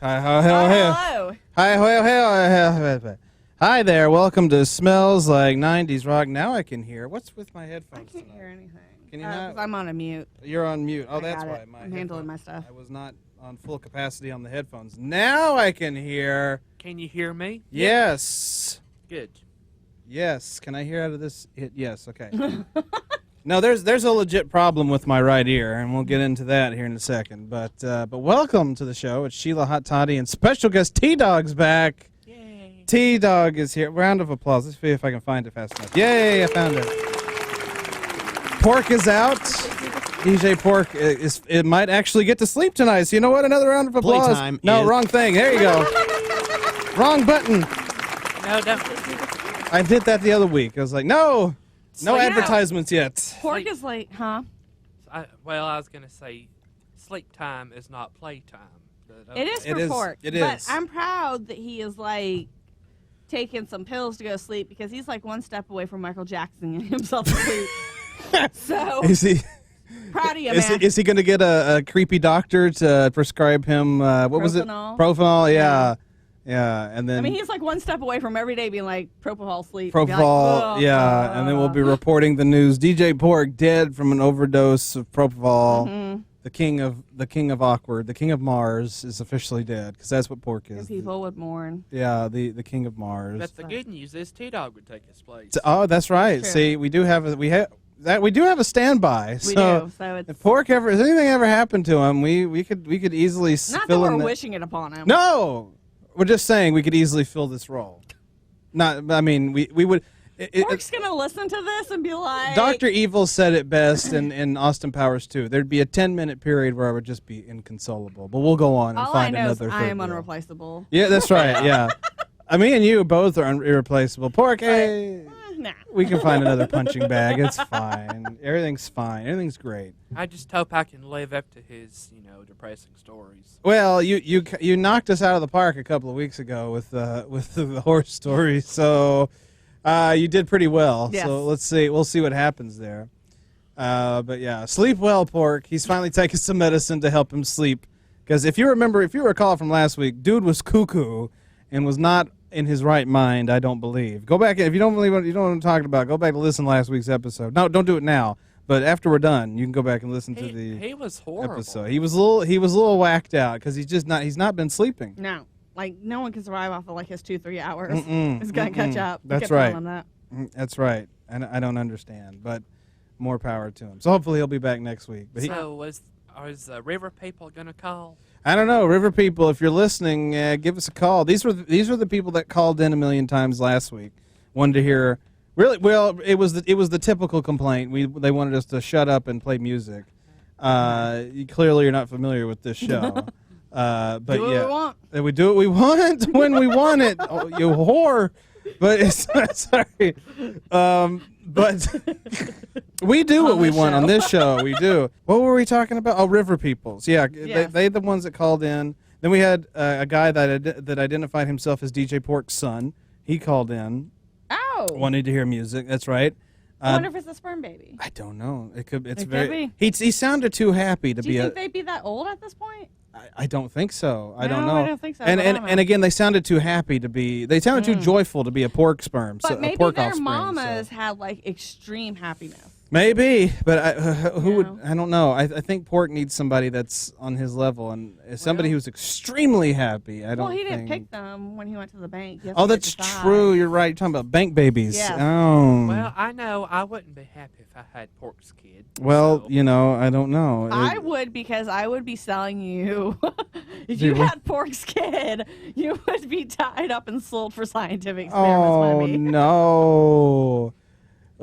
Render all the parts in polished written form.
Hello. Hi there. Welcome to Smells Like 90's Rock. Now I can hear. What's with my headphones? I can't hear anything. Can you not? 'Cause I'm on a mute. You're on mute. Oh, I that's got why. it. I'm handling my stuff. I was not on full capacity on the headphones. Now I can hear. Can you hear me? Yes. Good. Yes. Can I hear out of this? Yes. Okay. No, there's a legit problem with my right ear, and we'll get into that here in a second. But welcome to the show. It's Sheila Hot Toddy and special guest T-Dog's back. Yay. T-Dog is here. Round of applause. Let's see if I can find it fast enough. Yay, I found it. Pork is out. DJ P.O.R.C. It might actually get to sleep tonight. So you know what? Another round of applause. Playtime No, is- wrong thing. There you go. Wrong button. No, don't. I did that the other week. I was like, no. No yeah. advertisements yet. Pork is like, huh? I was going to say sleep time is not playtime. But, It is It for is. Pork. It but is. I'm proud that he is like taking some pills to go to sleep because he's like one step away from Michael Jackson and himself to sleep. So Is he? proud of you, man. Is he going to get a creepy doctor to prescribe him? What was it? Propofol? Propofol. Yeah. Yeah. And then I mean, he's like one step away from every day being like propofol sleep. Be like, Propofol. "Ugh, Yeah. And then we'll be reporting the news. DJ P.O.R.C. dead from an overdose of Propofol. Mhm. The king of awkward, the king of Mars is officially dead because that's what Pork And is. people would mourn. The king of Mars. But the good news is T-Dog would take his place. Oh, that's right. True. See, we do have a standby. We So do. So it's if if anything ever happened to him, we could easily not that fill we're in the, wishing it upon him. No, we're just saying we could easily fill this role. Not, I mean, we would. Pork's gonna listen to this and be like, Dr. Evil said it best in Austin Powers 2. There'd be a 10-minute period where I would just be inconsolable. But we'll go on and all I find know is another. I am third wheel. unreplaceable. Yeah, that's right. Yeah, me and you both are irreplaceable. Pork, hey, Nah. we can find another punching bag. It's fine. Everything's fine. Everything's great. I just hope I can live up to his, depressing stories. Well, you knocked us out of the park a couple of weeks ago with the horse story, so you did pretty well. Yes. So let's see. We'll see what happens there. But yeah, sleep well, Pork. He's finally taking some medicine to help him sleep. Because if you recall from last week, dude was cuckoo and was not in his right mind. I don't believe. Go back if you don't believe what I'm talking about. Go back to listen to last week's episode. No, don't do it now. But after we're done, you can go back and listen to the He was horrible. episode. He was a little whacked out because he's not been sleeping. No. Like, no one can survive off of, like, his 2-3 hours. Mm-mm, It's going to catch up. That's Kept telling right. him that. That's right. I don't understand, but more power to him. So hopefully he'll be back next week. But So was River people going to call? I don't know, River people, if you're listening, give us a call. These were the people that called in a million times last week. Wanted to hear. Really, well, it was the typical complaint. They wanted us to shut up and play music. Clearly, you're not familiar with this show. But Do what yeah, we want. We do what we want when we want it. Oh, you whore! But it's sorry. But we do what we want on this show. We do. What were we talking about? Oh, River Peoples. Yeah, Yes. they the ones that called in. Then we had a guy that identified himself as DJ P.O.R.C's son. He called in. Oh. Wanted to hear music. That's right. I wonder if it's a sperm baby. I don't know. It could. It's It could very. be. He sounded too happy to Do be you a. think they'd be that old at this point? I don't think so. I don't No, know. I don't think so, And but I and, don't and know. again, they sounded too happy to be. They sounded too joyful to be a pork sperm. But so, maybe a pork their offspring, mamas so. had, like, extreme happiness. Maybe, but who would? know? I don't know. I think Pork needs somebody that's on his level, and somebody who's extremely happy. I don't. Well, he didn't think. pick them when he went to the bank. Oh, that's true. You're right. You're talking about bank babies. Yes. Oh. Well, I know I wouldn't be happy if I had Pork's kid. Well, so. I don't know. I would, because I would be selling you. If you had Pork's kid, you would be tied up and sold for scientific experiments, Oh Webby. no.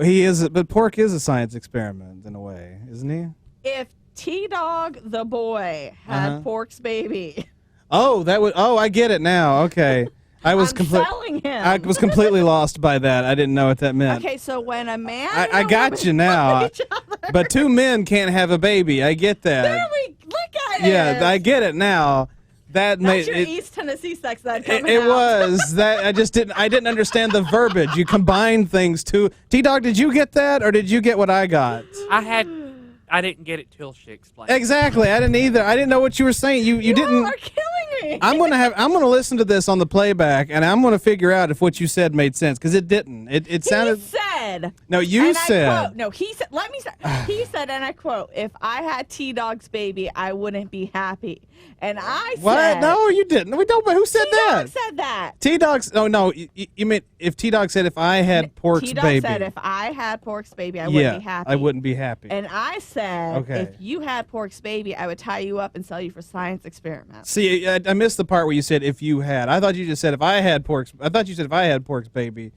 He is, but Pork is a science experiment in a way, isn't he? If T-Dog the boy had Uh-huh. Pork's baby, Oh, that would. Oh, I get it now. Okay, I was I'm selling him. I was completely lost by that. I didn't know what that meant. Okay, so when a man I and a got woman you now. love each other, But two men can't have a baby. I get that. there we look at it. Yeah, I get it now. That That's made your it. East Tennessee sex ed It, coming it out. was that I didn't understand the verbiage. You combine things too. T-Dog, did you get that, or did you get what I got? I didn't get it till she explained. Exactly. I didn't either. I didn't know what you were saying. You You didn't. are killing I'm gonna listen to this on the playback, and I'm gonna figure out if what you said made sense because it didn't. It sounded. He said. No, you and said. I quote, no, he said. Let me say. He said, and I quote: "If I had T-Dog's baby, I wouldn't be happy." And I said. What? No, you didn't. We don't. Who said that? T-Dog said that. T-Dog's. Oh no, you mean if T-Dog said if I had Pork's T-Dog baby. said if I had Pork's baby, I wouldn't be happy. I wouldn't be happy. And I said, Okay. if you had Pork's baby, I would tie you up and sell you for science experiments. See, I missed the part where you said if you had. I thought you just said if I had Pork's. I thought you said if I had Pork's baby,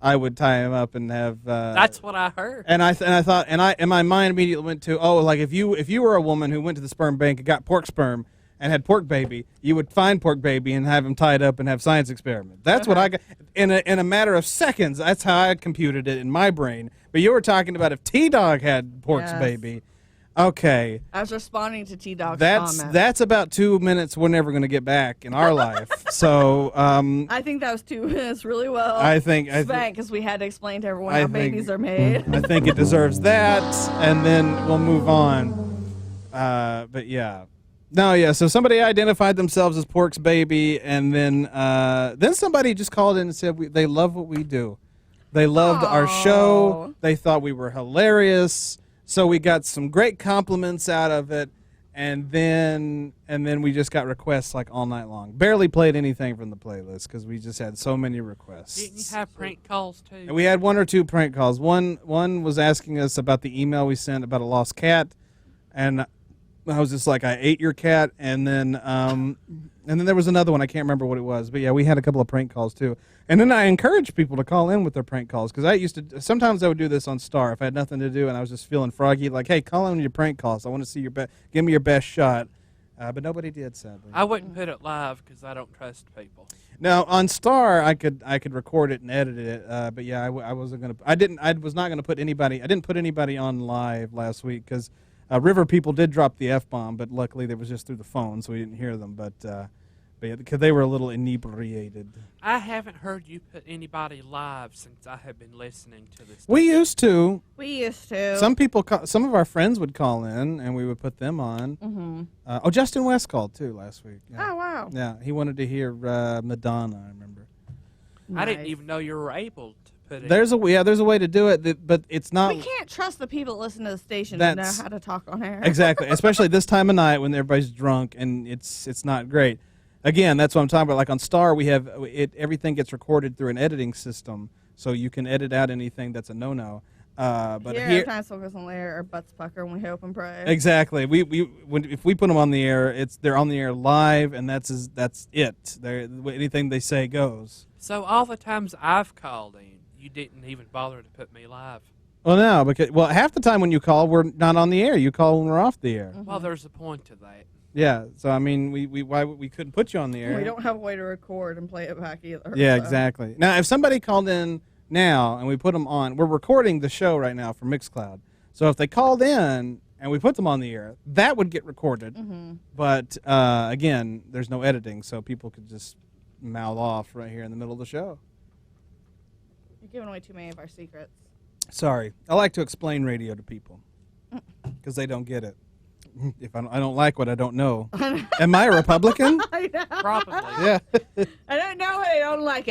I would tie him up and have. That's what I heard. And I thought, and my mind immediately went to, oh, like if you were a woman who went to the sperm bank and got pork sperm and had pork baby, you would find pork baby and have him tied up and have science experiment. That's what I got in a matter of seconds. That's how I computed it in my brain. But you were talking about if T-Dog had Pork's baby. Okay. I was responding to T-Dog's comment. That's about 2 minutes we're never going to get back in our life. So I think that was 2 minutes really well I think spent because we had to explain to everyone how babies are made. I think it deserves that, and then we'll move on. But yeah. No, yeah. So somebody identified themselves as Pork's baby, and then somebody just called in and said they love what we do. They loved our show. They thought we were hilarious. So we got some great compliments out of it, and then we just got requests like all night long. Barely played anything from the playlist because we just had so many requests. Didn't you have prank calls too? And we had 1 or 2 prank calls. One was asking us about the email we sent about a lost cat, and I was just like, I ate your cat, and then there was another one. I can't remember what it was, but yeah, we had a couple of prank calls too. And then I encouraged people to call in with their prank calls because sometimes I would do this on Star if I had nothing to do and I was just feeling froggy, like, hey, call in with your prank calls. I want to see give me your best shot. But nobody did, sadly. I wouldn't put it live because I don't trust people. Now on Star, I could record it and edit it, but yeah, I wasn't gonna. I was not gonna put anybody. I didn't put anybody on live last week because River people did drop the F-bomb, but luckily it was just through the phone, so we didn't hear them. But yeah, because they were a little inebriated. I haven't heard you put anybody live since I have been listening to this. We used to. We used to. Some of our friends would call in, and we would put them on. Mm-hmm. Justin West called too last week. Yeah. Oh wow. Yeah, he wanted to hear Madonna. I remember. I didn't even know you were able to put it. There's a way to do it, but it's not. We can't trust the people that listen to the station to know how to talk on air. Exactly, especially this time of night when everybody's drunk and it's not great. Again, that's what I'm talking about. Like on Star, we have everything ggets recorded through an editing system, so you can edit out anything that's a no-no. But here, every time someone goes on the air, our butts pucker and we hope and pray. Exactly. If we put them on the air, they're on the air live, and that's it. Anything they say goes. So all the times I've called in, you didn't even bother to put me live. Well, no, because half the time when you call, we're not on the air. You call when we're off the air. Well, there's a point to that. Yeah, so I mean, we couldn't put you on the air. We don't have a way to record and play it back either. Yeah, so. exactly. Now, if somebody called in now and we put them on, we're recording the show right now for Mixcloud. So if they called in and we put them on the air, that would get recorded. Mm-hmm. But again, there's no editing, so people could just mouth off right here in the middle of the show. You're giving away too many of our secrets. Sorry, I like to explain radio to people because they don't get it. If I don't like what I don't know. Am I a Republican? I know. Probably. Yeah. I don't know it. I don't like it.